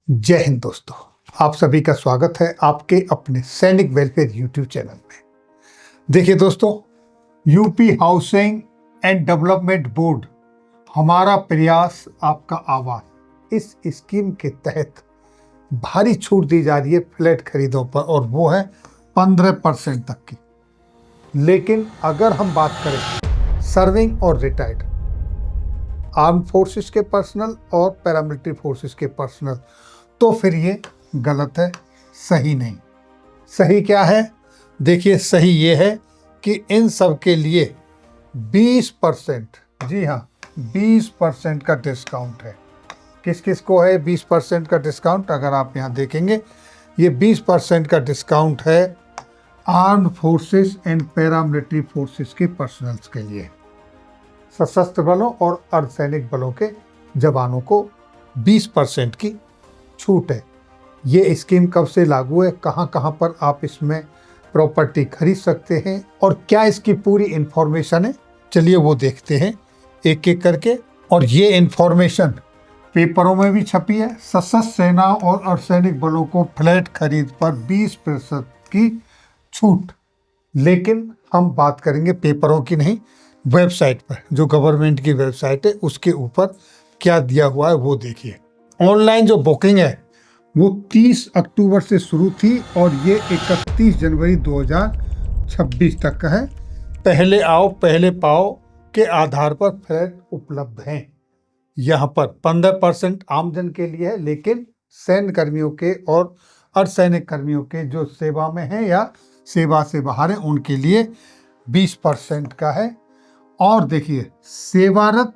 जय हिंद दोस्तों, आप सभी का स्वागत है आपके अपने सैनिक वेलफेयर यूट्यूब चैनल में। देखिए दोस्तों, UP housing and development board हमारा प्रयास आपका आवाज इस स्कीम के तहत भारी छूट दी जा रही है फ्लैट खरीदों पर, और वो है 15% तक की। लेकिन अगर हम बात करें सर्विंग और रिटायर्ड आर्म फोर्सेस के पर्सनल और पैरामिलिट्री फोर्सेस के पर्सनल, तो फिर ये गलत है, सही नहीं। सही क्या है? देखिए, सही ये है कि इन सब के लिए 20%, जी हाँ 20% का डिस्काउंट है। किस किस को है 20% का डिस्काउंट? अगर आप यहाँ देखेंगे, ये 20% का डिस्काउंट है armed forces and paramilitary forces के पर्सनल्स के लिए। सशस्त्र बलों और अर्धसैनिक बलों के जवानों को 20% की छूट है। ये स्कीम कब से लागू है, कहां कहां पर आप इसमें प्रॉपर्टी खरीद सकते हैं और क्या इसकी पूरी इंफॉर्मेशन है, चलिए वो देखते हैं एक एक करके। और ये इंफॉर्मेशन पेपरों में भी छपी है। सशस्त्र सेना और अर्धसैनिक बलों को फ्लैट खरीद पर 20% की छूट। लेकिन हम बात करेंगे पेपरों की नहीं, वेबसाइट पर, जो गवर्नमेंट की वेबसाइट है उसके ऊपर क्या दिया हुआ है वो देखिए। ऑनलाइन जो बुकिंग है वो 30 अक्टूबर से शुरू थी और ये 31 जनवरी 2026 तक का है। पहले आओ पहले पाओ के आधार पर फ्लैट उपलब्ध हैं। यहाँ पर 15% आमजन के लिए है, लेकिन सैन्य कर्मियों के और अर्धसैनिक कर्मियों के जो सेवा में हैं या सेवा से बाहर हैं उनके लिए 20% का है। और देखिए, सेवारत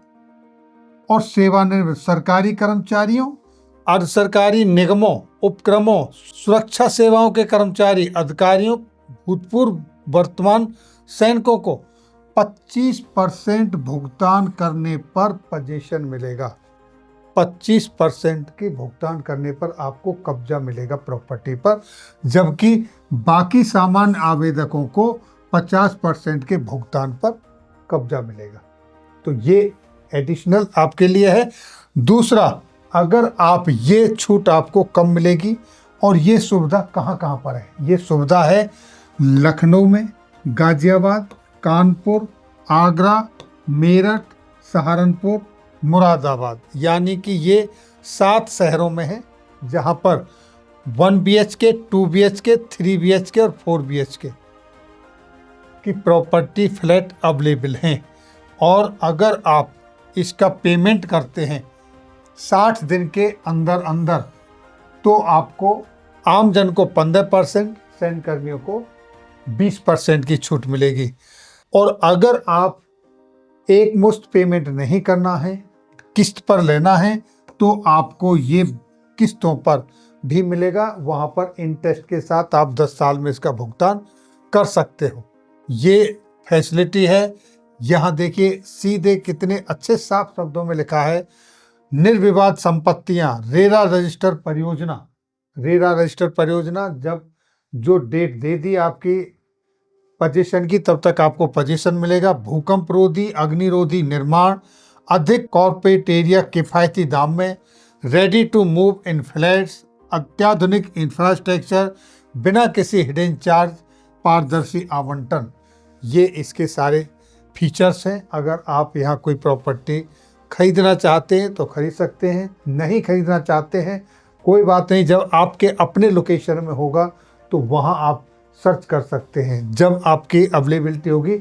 और सेवानिवृत्त सरकारी कर्मचारियों, अर्ध सरकारी निगमों, उपक्रमों, सुरक्षा सेवाओं के कर्मचारी, अधिकारियों, भूतपूर्व वर्तमान सैनिकों को 25% भुगतान करने पर पोजीशन मिलेगा। 25% की भुगतान करने पर आपको कब्जा मिलेगा प्रॉपर्टी पर, जबकि बाकी सामान्य आवेदकों को 50% के भुगतान पर कब्जा मिलेगा। तो ये एडिशनल आपके लिए है। दूसरा, अगर आप ये छूट आपको कब मिलेगी और ये सुविधा कहाँ कहाँ पर है? ये सुविधा है लखनऊ में, गाजियाबाद, कानपुर, आगरा, मेरठ, सहारनपुर, मुरादाबाद, यानी कि ये 7 शहरों में है जहाँ पर 1 BHK, 2 BHK, 3 BHK और 4 BHK की प्रॉपर्टी फ्लैट अवेलेबल हैं। और अगर आप इसका पेमेंट करते हैं 60 दिन के अंदर अंदर, तो आपको आमजन को 15%, सैन्य कर्मियों को 20% की छूट मिलेगी। और अगर आप एक मुश्त पेमेंट नहीं करना है, किस्त पर लेना है, तो आपको ये किस्तों पर भी मिलेगा। वहाँ पर इंटरेस्ट के साथ आप 10 साल में इसका भुगतान कर सकते हो। ये फैसिलिटी है। यहाँ देखिए सीधे कितने अच्छे साफ शब्दों में लिखा है, निर्विवाद संपत्तियां, रेरा रजिस्टर परियोजना। रेरा रजिस्टर परियोजना जब जो डेट दे दी आपकी पोजीशन की, तब तक आपको पोजीशन मिलेगा। भूकंप रोधी, अग्निरोधी निर्माण, अधिक कॉर्पोरेट एरिया किफायती दाम में, ready to move in flats, अत्याधुनिक इंफ्रास्ट्रक्चर, बिना किसी हिडन चार्ज, पारदर्शी आवंटन, ये इसके सारे फीचर्स हैं। अगर आप यहाँ कोई प्रॉपर्टी खरीदना चाहते हैं तो खरीद सकते हैं, नहीं खरीदना चाहते हैं कोई बात नहीं, जब आपके अपने लोकेशन में होगा तो वहाँ आप सर्च कर सकते हैं, जब आपकी अवेलेबिलिटी होगी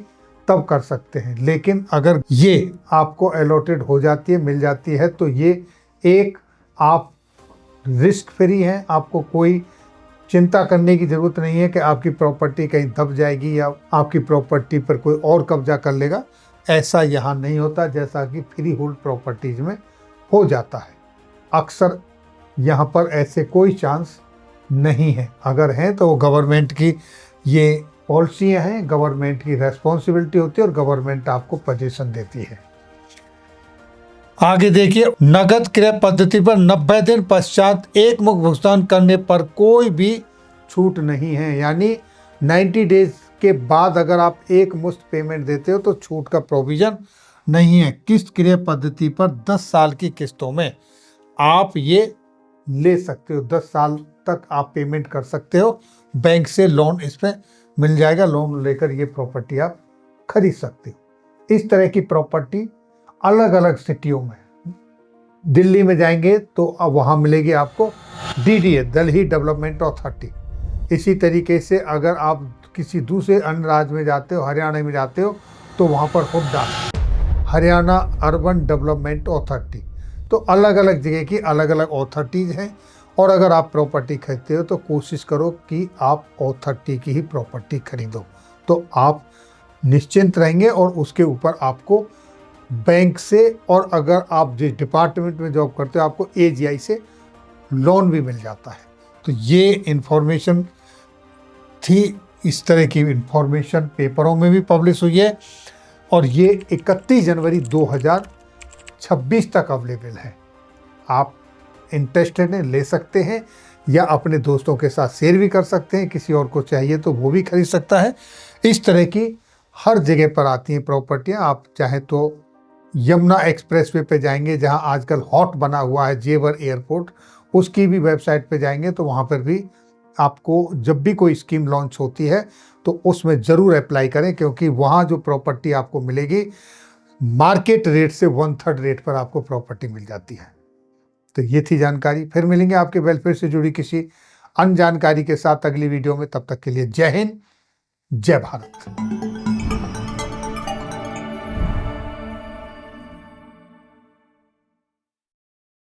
तब कर सकते हैं। लेकिन अगर ये आपको अलॉटेड हो जाती है, मिल जाती है, तो ये एक आप रिस्क फ्री हैं। आपको कोई चिंता करने की ज़रूरत नहीं है कि आपकी प्रॉपर्टी कहीं दब जाएगी या आपकी प्रॉपर्टी पर कोई और कब्जा कर लेगा। ऐसा यहाँ नहीं होता, जैसा कि फ्री होल्ड प्रॉपर्टीज में हो जाता है। अक्सर यहाँ पर ऐसे कोई चांस नहीं है, अगर हैं तो गवर्नमेंट की ये पॉलिसियाँ हैं, गवर्नमेंट की रेस्पॉन्सिबिलिटी होती है और गवर्नमेंट आपको पोजीशन देती है। आगे देखिए, नगद क्रय पद्धति पर 90 दिन पश्चात एक मुक्त भुगतान करने पर कोई भी छूट नहीं है। यानी 90 डेज के बाद अगर आप एक मुश्त पेमेंट देते हो तो छूट का प्रोविजन नहीं है। किस्त क्रय पद्धति पर 10 साल की किस्तों में आप ये ले सकते हो। 10 साल तक आप पेमेंट कर सकते हो, बैंक से लोन इस पे मिल जाएगा। लोन लेकर ये प्रॉपर्टी आप खरीद सकते हो। इस तरह की प्रॉपर्टी अलग अलग सिटियों में, दिल्ली में जाएंगे तो अब वहाँ मिलेगी आपको DDA, दिल्ली डेवलपमेंट अथॉरिटी। इसी तरीके से अगर आप किसी दूसरे अन्य राज्य में जाते हो, हरियाणा में जाते हो, तो वहाँ पर Hooda, Haryana urban development authority. तो अलग अलग जगह की अलग अलग अथॉरिटीज़ हैं। और अगर आप प्रॉपर्टी खरीदते हो तो कोशिश करो कि आप अथॉरिटी की ही प्रॉपर्टी खरीदो, तो आप निश्चिंत रहेंगे। और उसके ऊपर आपको बैंक से, और अगर आप जिस डिपार्टमेंट में जॉब करते हो, आपको AGI से लोन भी मिल जाता है। तो ये इन्फॉर्मेशन थी। इस तरह की इन्फॉर्मेशन पेपरों में भी पब्लिश हुई है और ये 31 जनवरी 2026 तक अवेलेबल है। आप इंटरेस्टेड हैं, ले सकते हैं, या अपने दोस्तों के साथ शेयर भी कर सकते हैं। किसी और को चाहिए तो वो भी खरीद सकता है। इस तरह की हर जगह पर आती हैं प्रॉपर्टियां। आप चाहे तो यमुना एक्सप्रेसवे पे जाएंगे, जहां आजकल हॉट बना हुआ है जेवर एयरपोर्ट, उसकी भी वेबसाइट पे जाएंगे तो वहां पर भी आपको जब भी कोई स्कीम लॉन्च होती है तो उसमें ज़रूर अप्लाई करें, क्योंकि वहाँ जो प्रॉपर्टी आपको मिलेगी मार्केट रेट से 1/3 रेट पर आपको प्रॉपर्टी मिल जाती है। तो ये थी जानकारी। फिर मिलेंगे आपके वेलफेयर से जुड़ी किसी अन्य जानकारी के साथ अगली वीडियो में। तब तक के लिए जय हिंद, जय भारत।